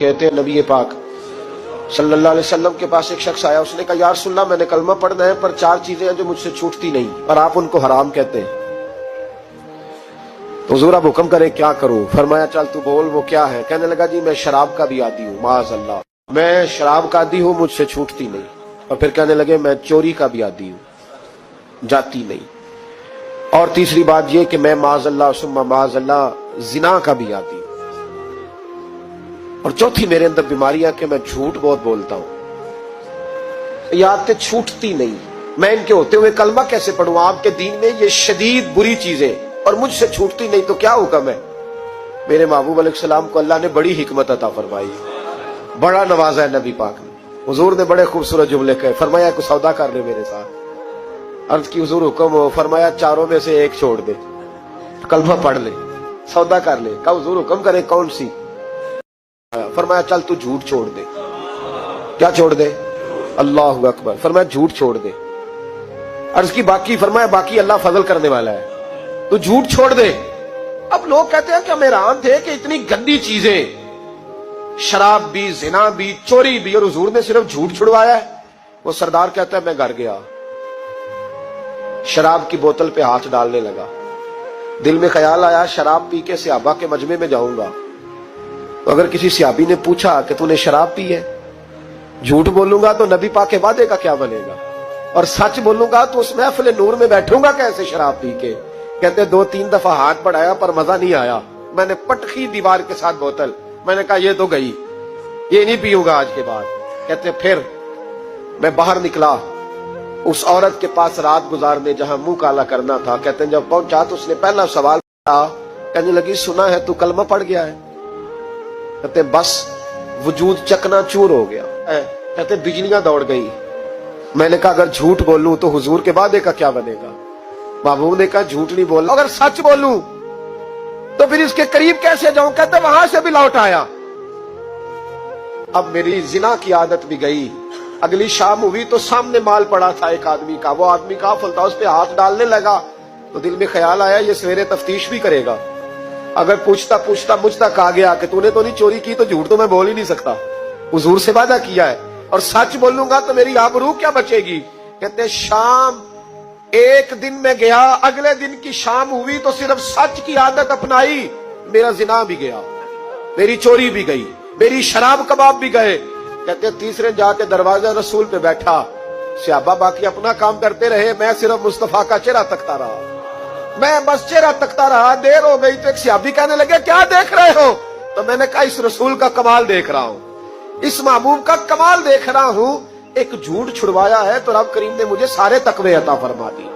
कहते हैं नबी पाक सल्लल्लाहु अलैहि वसल्लम के पास एक शख्स आया, उसने कहा यार सुनना, मैंने कलमा पढ़ना है पर 4 चीजें हैं जो मुझसे छूटती नहीं और आप उनको हराम कहते हैं, तो हुजूर आप हुक्म करें क्या करूं? फरमाया चल तू बोल वो क्या है? कहने लगा जी मैं शराब का भी आदी हूँ, माज़अल्लाह मैं शराब का आदी हूँ, मुझसे छूटती नहीं। और फिर कहने लगे मैं चोरी का भी आदी हूँ, जाती नहीं। और तीसरी बात ये कि मैं माज़अल्लाह सुम्मा माज़अल्लाह जिना का भी आदी हूँ। और चौथी मेरे अंदर बीमारियां कि मैं झूठ बहुत बोलता हूं। ये आदतें छूटती नहीं, मैं इनके होते हुए कलमा कैसे पढ़ूं? आपके दीन में ये शदीद बुरी चीजें और मुझसे छूटती नहीं, तो क्या हुक्म है? मेरे महबूब अलैहिस्सलाम को अल्लाह ने बड़ी हिकमत अता फरमाई, बड़ा नवाजा है नबी पाक ने। हुजूर ने बड़े खूबसूरत जुमले कहे, फरमाया कुछ सौदा कर ले मेरे साथ। अर्ज की हुजूर हुक्म हो, फरमाया चारों में से एक छोड़ दे, कलमा पढ़ ले, सौदा कर ले। कहा हुजूर हुक्म करे कौन सी? फरमाया चल तू झूठ छोड़ दे। क्या छोड़ दे? अल्लाहु अकबर। फरमाया झूठ छोड़ दे। अर्ज की बाकी? फरमाया बाकी अल्लाह फजल करने वाला है, तू झूठ छोड़ दे। अब लोग कहते हैं कि हम हैरान थे कि इतनी गंदी चीजें, शराब भी, जिना भी, चोरी भी, और हुजूर ने सिर्फ झूठ छुड़वाया है। वो सरदार कहता है मैं घर गया, शराब की बोतल पे हाथ डालने लगा, दिल में ख्याल आया शराब पी के सहाबा के मजमे में जाऊंगा, तो अगर किसी सहाबी ने पूछा कि तूने शराब पी है, झूठ बोलूंगा तो नबी पाक के वादे का क्या बनेगा, और सच बोलूंगा तो उस महफिल नूर में बैठूंगा कैसे शराब पी के? कहते 2-3 दफा हाथ बढ़ाया पर मजा नहीं आया, मैंने पटखी दीवार के साथ बोतल, मैंने कहा ये तो गई, ये नहीं पीऊंगा आज के बाद। कहते फिर मैं बाहर निकला उस औरत के पास रात गुजारने जहां मुंह काला करना था। कहते जब पहुंचा तो उसने पहला सवाल किया, कहने लगी सुना है तू कलमा पढ़ गया है? कहते बस वजूद चकनाचूर हो गया। कहते बिजलियां दौड़ गई। मैंने कहा अगर झूठ बोलूं तो हुजूर के वादे का क्या बनेगा? महबूब ने कहा झूठ नहीं बोलना, अगर सच बोलूं तो फिर इसके करीब कैसे जाऊं? कहते वहां से भी लौट आया। अब मेरी जिना की आदत भी गई। अगली शाम हुई तो सामने माल पड़ा था एक आदमी का, वो आदमी काफिल था, उस पे हाथ डालने लगा तो दिल में ख्याल आया ये सवेरे तफ्तीश भी करेगा, अगर पूछता पूछता मुझ तक आ गया कि तूने तो नहीं चोरी की, तो झूठ तो मैं बोल ही नहीं सकता, हुजूर से वादा किया है, और सच बोलूंगा तो मेरी आबरू क्या बचेगी? कहते शाम एक दिन में गया, अगले दिन की शाम हुई तो सिर्फ सच की आदत अपनाई, मेरा जिना भी गया, मेरी चोरी भी गई, मेरी शराब कबाब भी गए। कहते तीसरे जाके दरवाजा रसूल पे बैठा, सहाबा बाकी अपना काम करते रहे, मैं सिर्फ मुस्तफा का चेहरा तकता रहा, मैं बस चेहरा तकता रहा। देर हो गई तो एक सहाबी कहने लगे क्या देख रहे हो? तो मैंने कहा इस रसूल का कमाल देख रहा हूं, इस महबूब का कमाल देख रहा हूं। एक झूठ छुड़वाया है तो रब करीम ने मुझे सारे तकवे अता फरमा दी।